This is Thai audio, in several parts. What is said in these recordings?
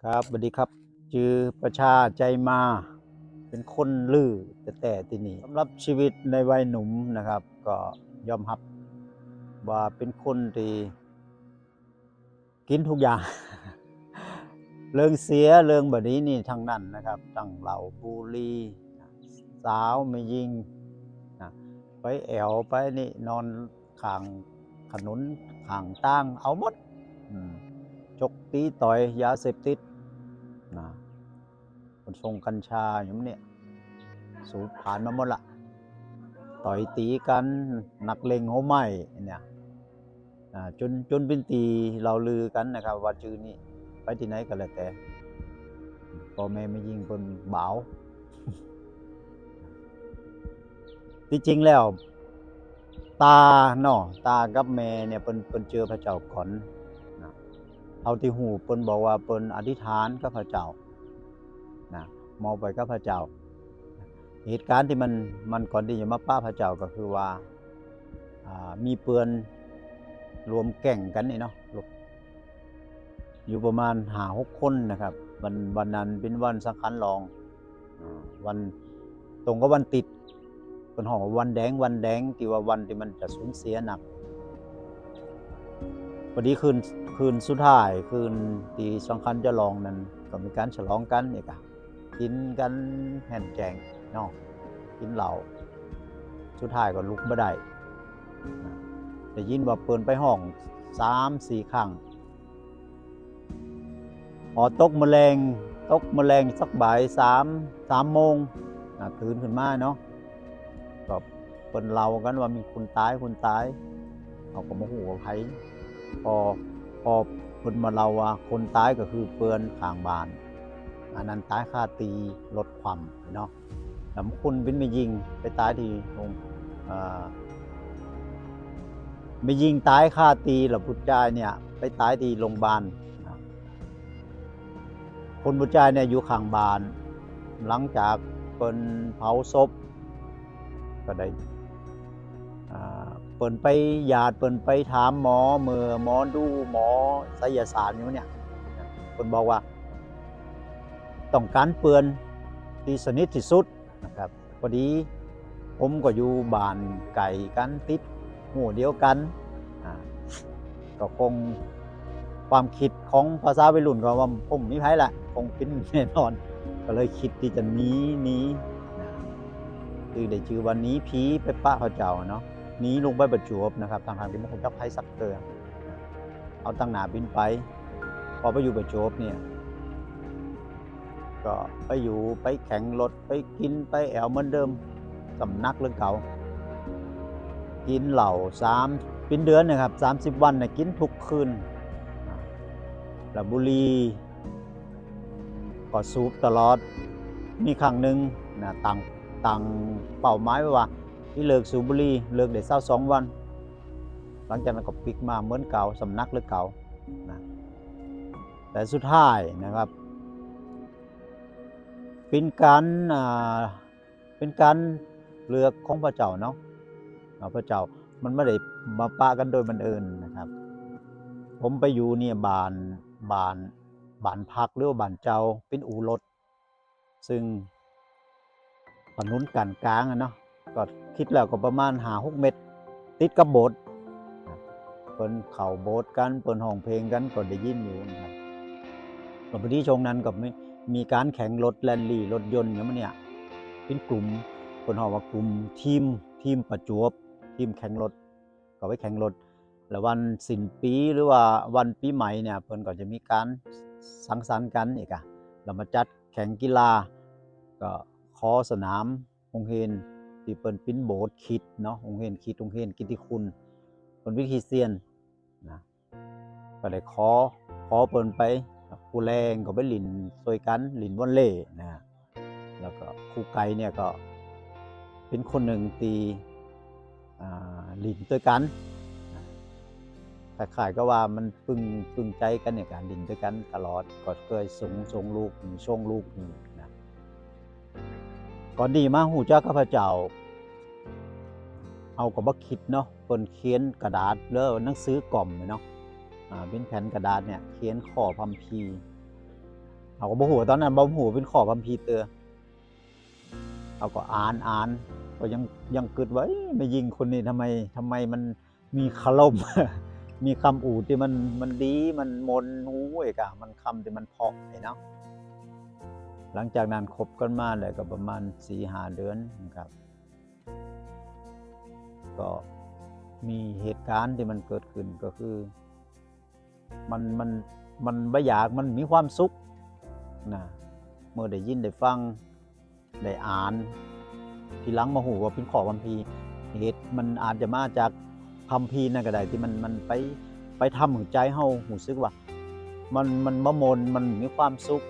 ครับสวัสดีครับจือประชาใจมาเป็นคนลือแต่ที่นี่สำหรับชีวิตในวัยหนุ่มนะครับ ก็ยอมรับว่าเป็นคนที่กินทุกอย่าง เรื่องเสียเรื่องแบบนี้นี่ทั้งนั้นนะครับตั้งเหล้าบุหรี่สาวไม่ยิงนะไปแอวไปนี่นอนข้างถนนข้างตั้งเอาหมดอืมจกตีต่อยยาเสพติดนะคนทรงกัญชาอย่างนี้เนี่ยสูบผ่านมาหมดละต่อยตีกันนักเลงหัวไหม้เนี่ยจนเป็นตีเราลือกันนะครับว่าจื้อนี่ไปที่ไหนก็แล้วแต่พ่อแม่ไม่ยิงคนเบาที่จริงแล้วตาเนาะตากับแม่เนี่ยเปิ้นเจอพระเจ้าก่อนนะเอาที่หูเปิ้นบอกว่าเปิ้นอธิษฐานกับพระเจ้านะมองไปกับพระเจ้าเหตุการณ์ที่มันก่อนที่จะมาป้าพระเจ้าก็คือว่ามีเปือนรวมแก่งกันนี่เนาะอยู่ประมาณ5-6คนนะครับวันนั้นเป็นวันสังขารหลองวันตรงกับวันติดเป็นห้องว่าวันแดงที่ว่าวันที่มันจะสูญเสียหนักพอดีคืนสุดท้ายคืนที่สังขารจะลองนั้นก็มีการฉลองกันนี่ก็กินกันแห่นแจงเนาะกินเหล้าสุดท้ายก็ลุกบ่ได้ได้ยินว่าเปิ้นไปห้อง3-4 ครั้งพอตกแมลงสักบ่าย3 โมงตื่นขึ้นมาเนาะก็เปิ้นเล่ากันว่ามีคนตายเขาก็บ่ฮู้ว่าไผพอพอเพิ่นมาเล่าว่าคนตายก็คือเปิ้นข้างบ้านอันนั้นตายคาตีรถคว่ำเนาะแล้วคนเป็นแม่ยิงไปตายที่โรงอ่าแม่ยิงตายคาตีแล้วผู้ชายเนี่ยไปตายที่โรงพยาบาลคนผู้ชายเนี่ยอยู่ข้างบ้านหลังจากเปิ้นเผาศพก็ได้เปิ้นไปญาติเปิ้นไปถามหมอมือหมอดูหมอไสยศาสตร์อยู่เนี่ยเปิ้นบอกว่าต้องการเปือนที่สนิทที่สุดนะครับพอดีผมก็อยู่บ้านไกลกันติดหมู่เดียวกันก็คงความคิดของภาษาวัยรุ่นก็ว่าผมมีไผแหละคงเป็นแน่นอนก็เลยคิดที่จะหนีคือได้ชื่อว่าหนีผีไปปะเขาเจ้าเนาะหนีลงไปประจวบนะครับทางที่บ่ฮู้จักไผสักเทื่อเอาตั้งหน้าบินไปพอไปอยู่ประจวบเนี่ยก็ไปอยู่ไปแข่งรถไปกินไปแอวเหมือนเดิมสำนักเรื่องเก่ากินเหล้าเป็นเดือนนะครับ30 วันน่ะกินทุกคืนแล้วบุหรี่ก็สูบตลอดมีครั้งหนึ่งนะตั้งเป้าหมายไว้ว่าที่เลิกสูบบุหรี่เลิกได้22 วันหลังจากนั้นก็ปิกมาเหมือนเก่าสำนักเรื่องเก่านะแต่สุดท้ายนะครับเป็นการเลือกของพระเจ้าเนาะพระเจ้ามันไม่ได้มาปะกันโดยบังเอิญนะครับผมไปอยู่เนี่ยบ้านพักหรือว่าบ้านเจ้าเป็นอู่รถซึ่งถนนกันกลางเนาะก็คิดแล้วก็ประมาณ5-6 เมตรติดกับโบสถ์เปิ้นเข้าโบสถ์กันเปิ้นร้องเพลงกันก็ได้ยินอยู่นะครับแล้วพอดีช่วงนั้นก็มีการแข่งรถแรลลีรถยนต์อย่างมันเนี่ยเป็นกลุ่มเปิ้นฮ้องว่ากลุ่มทีมประจวบทีมแข่งรถก็ไปแข่งรถแล้ววันสิ้นปีหรือว่าวันปีใหม่เนี่ยเพิ่นก็จะมีการสังสรรค์กันอีกแล้วมาจัดแข่งกีฬาก็ขอสนามโรงเรียนที่เปิ้นเป็นโบสถ์คริสต์เนาะโรงเรียนคริสต์โรงเรียนกิตติคุณเปิ้นเป็นคริสเตียนนะก็ได้ขอเปิ้นไปผู้แรงก็ไปเล่นช่วยกันเล่นวอลเลย์นะแล้วก็ครูไก่เนี่ยก็เป็นคนหนึ่งที่เล่นด้วยกันคล้ายๆก็ว่ามันปึงใจกันในการเล่นด้วยกันตลอดก็เคยส่งลูกนะก่อนดีมาฮู้จักกับพระเจ้าเอาก็บ่คิดเนาะเพิ่นเขียนกระดาษหรือหนังสือกล่อมเนาะเป็นแผ่นกระดาษเนี่ยเขียนข้อพระคัมภีร์ เขาก็บ่ฮู้ตอนนั้นบ่ฮู้เป็นข้อคัมภีร์เตือเขาก็อ่านก็ยังคิดว่าแม่หญิงคนนี้ทำไมมันมีคารม มีคำอูฐที่มันดีมันมนหูอีกอะมันคำที่มันเพราะเนาะหลังจากนั้นคบกันมาได้ก็ประมาณ 4-5 เดือนนะครับก็มีเหตุการณ์ที่มันเกิดขึ้นก็คือมันบ่อยากมันมีความสุขนะเมื่อได้ยินได้ฟังได้อ่านทีหลังมาหูว่าเป็นข้อคัมภีร์เหตุมันอาจจะมาจากคัมภีร์นั่นก็ได้ที่มันไปทำให้ใจเฮารู้สึกว่ามันมะมนมันมีความสุข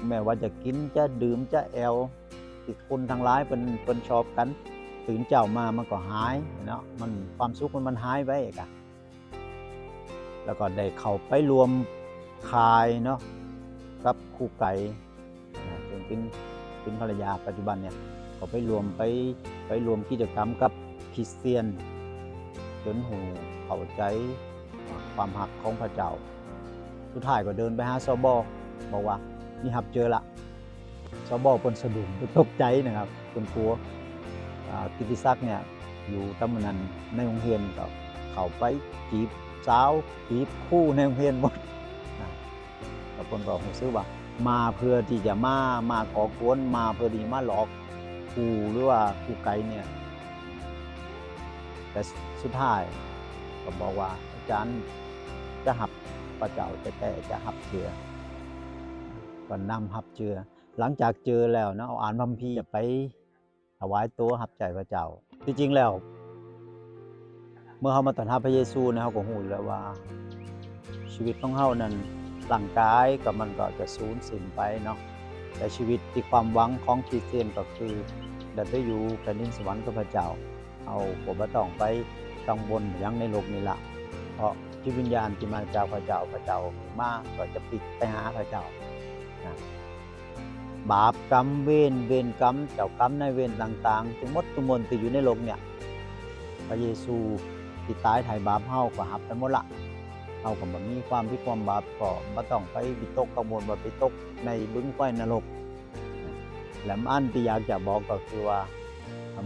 แม้ว่าจะกินจะดื่มจะแอวที่คนทั้งหลายเพิ่นชอบกันตื่นเจ้ามามันก็หายเนาะมันความสุขมันหายไปอีกอะแล้วก็ได้เข้าไปรวมคายเนาะกับครูไก่ซึ่งเป็นภรรยาปัจจุบันเนี่ยก็ไปรวมกิจกรรมกับคริสเตียนจนหูเข้าใจความหักของพระเจ้าสุดท้ายก็เดินไปหาสบบอกว่านี่ครับเจอละสบเพิ่นสะดุ้งเพิ่นตกใจนะครับเพิ่นกลัวกิตติศักดิ์เนี่ยอยู่ตำบลนั้นในโรงเรียนก็เข้าไปจีบสาวจีบคู่ในโรงเรียนหมดนะแล้วเพิ่นก็รู้สึกว่ามาเพื่อที่จะมาก่อกวนมาเพื่อที่มาหลอกครูหรือว่าครูไก่เนี่ยแต่สุดท้ายก็บอกว่าอาจารย์จะหับพระเจ้าแต่จะหับเจือก็นำหับเจือหลังจากเจอแล้วนะเอาอ่านคัมภีร์จะไปถวายตัวหับใจพระเจ้าที่จริงแล้วเมื่อเฮามาต้อนรับพระเยซูนะเฮาก็ฮู้แล้วว่าชีวิตของเฮานั้นร่างกายก็มันก็จะสูญสิ้นไปเนาะแต่ชีวิตที่ความหวังของคริสเตียนก็คือได้ไปอยู่แผ่นดินสวรรค์กับพระเจ้าเอาบ่ต้องไปกังวลหยังในโลกนี้ละเพราะจิตวิญญาณที่มาจากพระเจ้ามาก็จะปิดไปหาพระเจ้านะบาปกรรมเวรกรรมเจ้ากรรมนายเวรต่างๆทั้งหมดทั้งมวลที่อยู่ในโลกเนี่ยพระเยซูที่ตายไถ่บาปเฮาก็หับไปหมดละเฮาก็บ่มีความผิดความบาปก็บ่ต้องไปวิตกกังวลว่าไปตกในบึงไฟนรกและอันที่อยากจะบอกก็คือว่า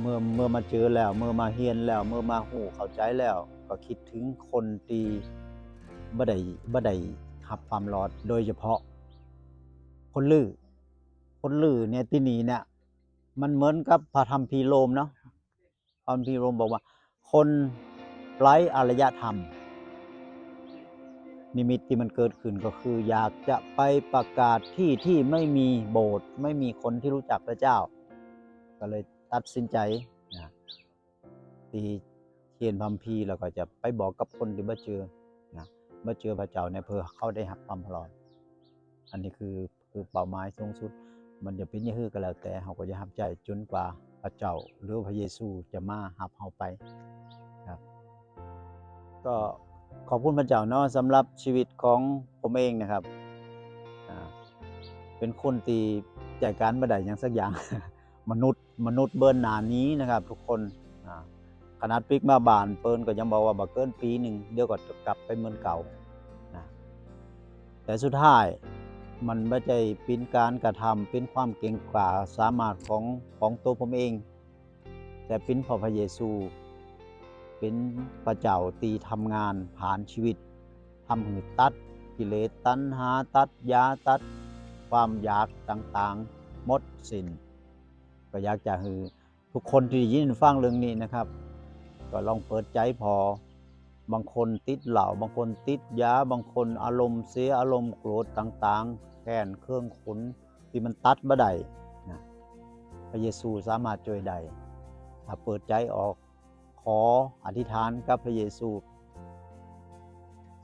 เมื่อมาเจอแล้วเมื่อมาเรียนแล้วเมื่อมาฮู้เข้าใจแล้วก็คิดถึงคนที่บ่ได้รับความรอดโดยเฉพาะคนลือเนี่ยที่นี่เนี่ยมันเหมือนกับพระคัมภีร์โรมเนาะพระคัมภีร์โรมบอกว่าคนไร้อารยธรรมนิมิตที่มันเกิดขึ้นก็คืออยากจะไปประกาศที่ไม่มีโบสถ์ไม่มีคนที่รู้จักพระเจ้าก็เลยตัดสินใจนะที่เขียนพระคัมภีร์แล้วก็จะไปบอกกับคนที่บ่เจอนะบ่เจอพระเจ้าเนี่ยเพื่อเขาได้รับความรอดอันนี้คือเป้าหมายสูงสุดมันจะเป็นยังไงก็แล้วแต่เราก็จะรับใจจนกว่าพระเจ้าหรือพระเยซูจะมารับเราไปครับก็ขอบคุณพระเจ้าเนาะสำหรับชีวิตของผมเองนะครับเป็นคนที่จัดการบ่ได้หยังสักอย่าง มนุษย์เบิ่นหน้านี้นะครับทุกคนขนาดปิกมาบ้านเปิ้นก็ยังบอกว่าบ่เกินปีหนึ่งเดี๋ยวก็จะกลับไปเหมือนเก่านะแต่สุดท้ายมันไม่ใช่เป็นการกระทำเป็นความเก่งกล้าสามารถของตัวผมเองแต่เป็นเพราะพระเยซูเป็นพระเจ้าที่ทำงานผ่านชีวิตทำให้ตัดกิเลสตัณหาตัดยาตัดความอยากต่างๆหมดสิ้นก็อยากจะให้ทุกคนที่ยินฟังเรื่องนี้นะครับก็ลองเปิดใจพอบางคนติดเหล้าบางคนติดยาบางคนอารมณ์เสียอารมณ์โกรธต่างๆแค้นเครื่องขุนที่มันตัดบ่ได้นะพระเยซูสามารถช่วยได้ถ้าเปิดใจออกขออธิษฐานกับพระเยซู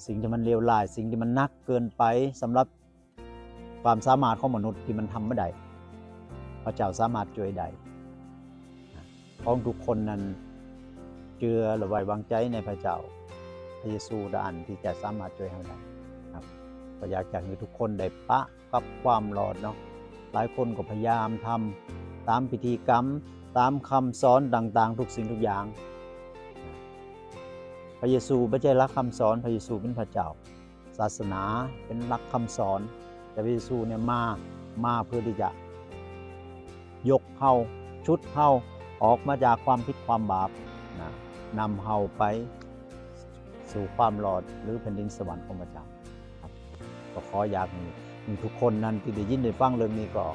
สิ่งที่มันเลวร้ายสิ่งที่มันหนักเกินไปสำหรับความสามารถของมนุษย์ที่มันทำบ่ได้พระเจ้าสามารถช่วยได้ของทุกคนนั้นเชื่อและไว้วางใจในพระเจ้าพระเยซูด้านที่จะสามารถช่วยเราได้ครับก็อยากจะให้ทุกคนได้ปะกับความรอดเนาะหลายคนก็พยายามทำตามพิธีกรรมตามคำสอนต่างๆทุกสิ่งทุกอย่างพระเยซูไม่ใช่หลักคำสอนพระเยซูเป็นพระเจ้าศาสนาเป็นหลักคำสอน แต่พระเยซูเนี่ยมาเพื่อที่จะยกเฮาชุดเฮาออกมาจากความผิดความบาปนะนำเฮาไปสู่ความรอดหรือแผ่นดินสวรรค์ของพระเจ้าครับก็ขออยากมีทุกคนนั้นที่ได้ยินได้ฟังเรื่องนี้ก็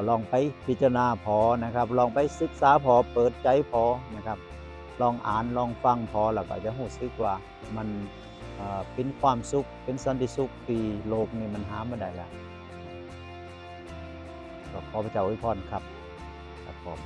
ลองไปพิจารณาพอนะครับลองไปศึกษาพอเปิดใจพอนะครับลองอ่านลองฟังพอแล้วก็จะรู้สึกว่ามันเป็นความสุขเป็นสันติสุขที่โลกนี้มันหาไม่ได้แล้วก็ขอพระเจ้าอวยพรครับครับผม